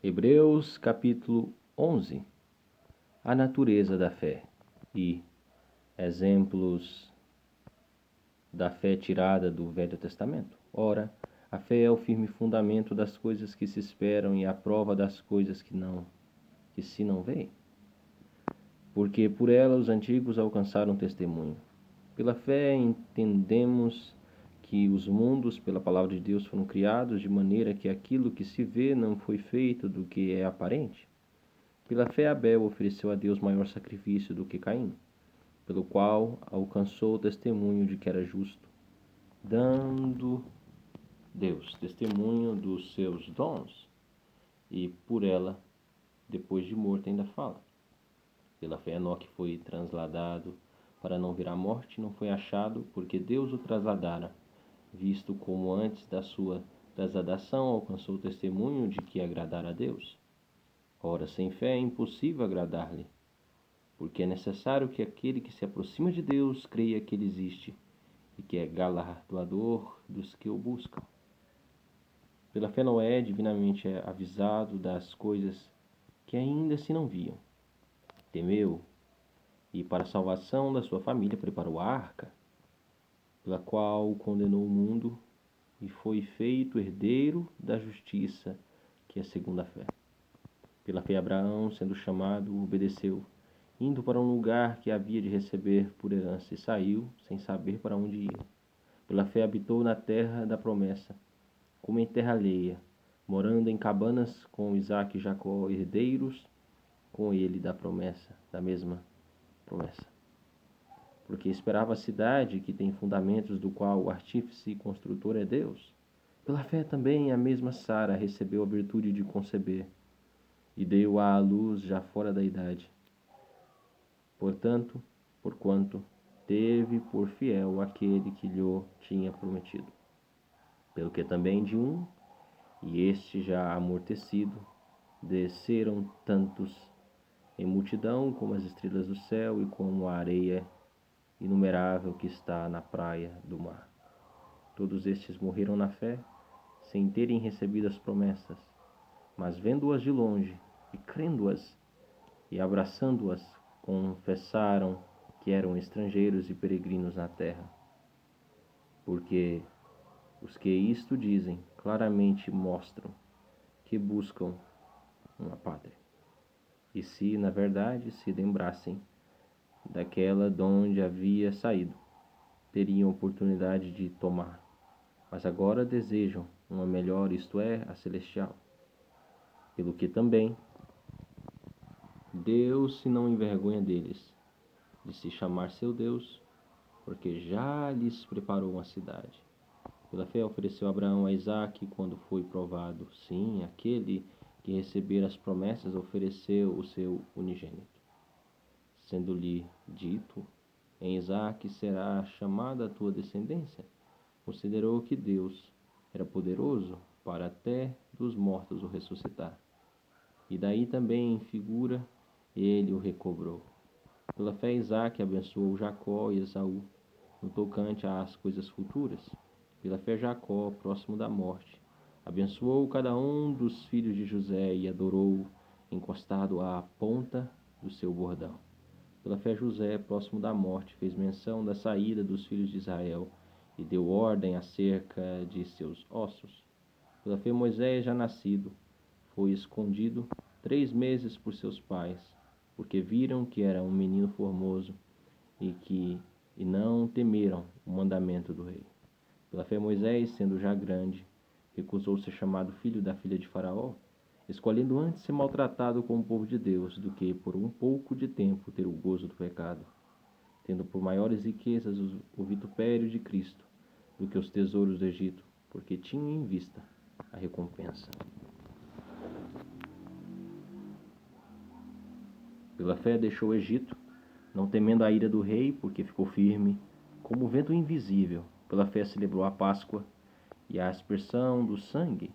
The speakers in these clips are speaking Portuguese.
Hebreus capítulo 11. A natureza da fé e exemplos da fé tirada do Velho Testamento. Ora, a fé é o firme fundamento das coisas que se esperam e a prova das coisas que se não veem. Porque por ela os antigos alcançaram testemunho. Pela fé entendemos que os mundos, pela palavra de Deus, foram criados de maneira que aquilo que se vê não foi feito do que é aparente. Pela fé Abel ofereceu a Deus maior sacrifício do que Caim, pelo qual alcançou o testemunho de que era justo, dando Deus testemunho dos seus dons, e por ela, depois de morto, ainda fala. Pela fé Enoque foi trasladado para não vir à morte, não foi achado, porque Deus o trasladara, visto como antes da sua trasladação alcançou o testemunho de que agradara a Deus. Ora, sem fé é impossível agradar-lhe, porque é necessário que aquele que se aproxima de Deus creia que Ele existe e que é galardoador dos que o buscam. Pela fé Noé, divinamente avisado das coisas que ainda se não viam, temeu e para a salvação da sua família preparou a arca, pela qual condenou o mundo e foi feito herdeiro da justiça, que é segundo a fé. Pela fé Abraão, sendo chamado, obedeceu, indo para um lugar que havia de receber por herança, e saiu, sem saber para onde ia. Pela fé habitou na terra da promessa, como em terra alheia, morando em cabanas com Isaque e Jacó, herdeiros com ele da mesma promessa. Porque esperava a cidade que tem fundamentos, do qual o artífice e construtor é Deus. Pela fé também a mesma Sara recebeu a virtude de conceber, e deu à luz já fora da idade. Porquanto teve por fiel aquele que lhe tinha prometido. Pelo que também de um, e este já amortecido, desceram tantos em multidão como as estrelas do céu e como a areia inumerável que está na praia do mar. Todos estes morreram na fé, sem terem recebido as promessas, mas vendo-as de longe e crendo-as e abraçando-as, confessaram que eram estrangeiros e peregrinos na terra. Porque os que isto dizem claramente mostram que buscam uma pátria. E se, na verdade, se lembrassem daquela donde havia saído, teriam oportunidade de tomar. Mas agora desejam uma melhor, isto é, a celestial. Pelo que também Deus se não envergonha deles, de se chamar seu Deus, porque já lhes preparou uma cidade. Pela fé ofereceu Abraão a Isaque quando foi provado. Sim, aquele que recebera as promessas ofereceu o seu unigênito. Sendo-lhe dito, em Isaque será chamada a tua descendência, considerou que Deus era poderoso para até dos mortos o ressuscitar. E daí também em figura ele o recobrou. Pela fé Isaque abençoou Jacó e Esaú, no tocante às coisas futuras. Pela fé Jacó, próximo da morte, abençoou cada um dos filhos de José e adorou, encostado à ponta do seu bordão. Pela fé José, próximo da morte, fez menção da saída dos filhos de Israel e deu ordem acerca de seus ossos. Pela fé Moisés, já nascido, foi escondido 3 meses por seus pais, porque viram que era um menino formoso e não temeram o mandamento do rei. Pela fé Moisés, sendo já grande, recusou ser chamado filho da filha de Faraó, escolhendo antes ser maltratado com o povo de Deus, do que por um pouco de tempo ter o gozo do pecado, tendo por maiores riquezas o vitupério de Cristo, do que os tesouros do Egito, porque tinha em vista a recompensa. Pela fé deixou o Egito, não temendo a ira do rei, porque ficou firme, como o vento invisível. Pela fé celebrou a Páscoa e a aspersão do sangue,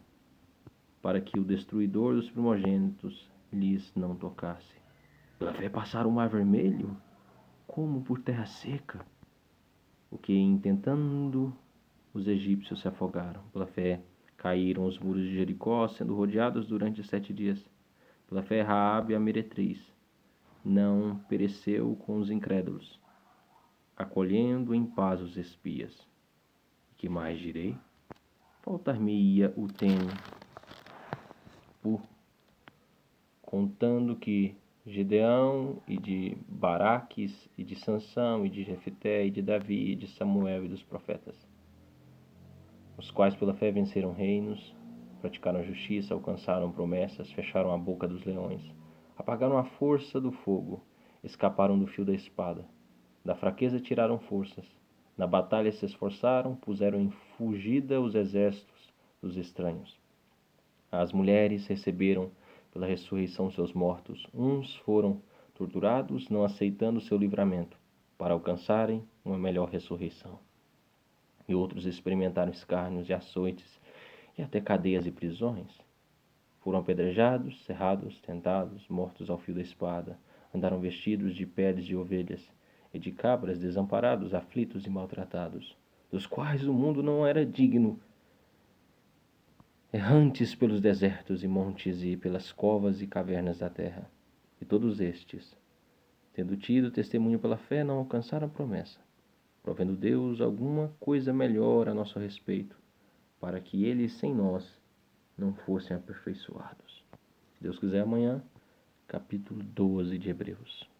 para que o destruidor dos primogênitos lhes não tocasse. Pela fé passaram o mar vermelho, como por terra seca, o que, intentando, os egípcios se afogaram. Pela fé Caíram os muros de Jericó, sendo rodeados durante 7 dias. Pela fé, Raabe, a meretriz, não pereceu com os incrédulos, acolhendo em paz os espias. Que mais direi? Faltar-me-ia o tempo, contando que Gideão, e de Baraques, e de Sansão, e de Jefté, e de Davi, e de Samuel e dos profetas, os quais pela fé venceram reinos, praticaram justiça, alcançaram promessas, fecharam a boca dos leões, apagaram a força do fogo, escaparam do fio da espada, da fraqueza tiraram forças, na batalha se esforçaram, puseram em fugida os exércitos dos estranhos. As mulheres receberam pela ressurreição seus mortos, uns foram torturados, não aceitando seu livramento, para alcançarem uma melhor ressurreição. E outros experimentaram escárnios e açoites, e até cadeias e prisões. Foram apedrejados, cerrados, tentados, mortos ao fio da espada, andaram vestidos de peles de ovelhas e de cabras, desamparados, aflitos e maltratados, dos quais o mundo não era digno, errantes pelos desertos e montes e pelas covas e cavernas da terra. E todos estes, tendo tido testemunho pela fé, não alcançaram a promessa, provendo Deus alguma coisa melhor a nosso respeito, para que eles sem nós não fossem aperfeiçoados. Se Deus quiser, amanhã, capítulo 12 de Hebreus.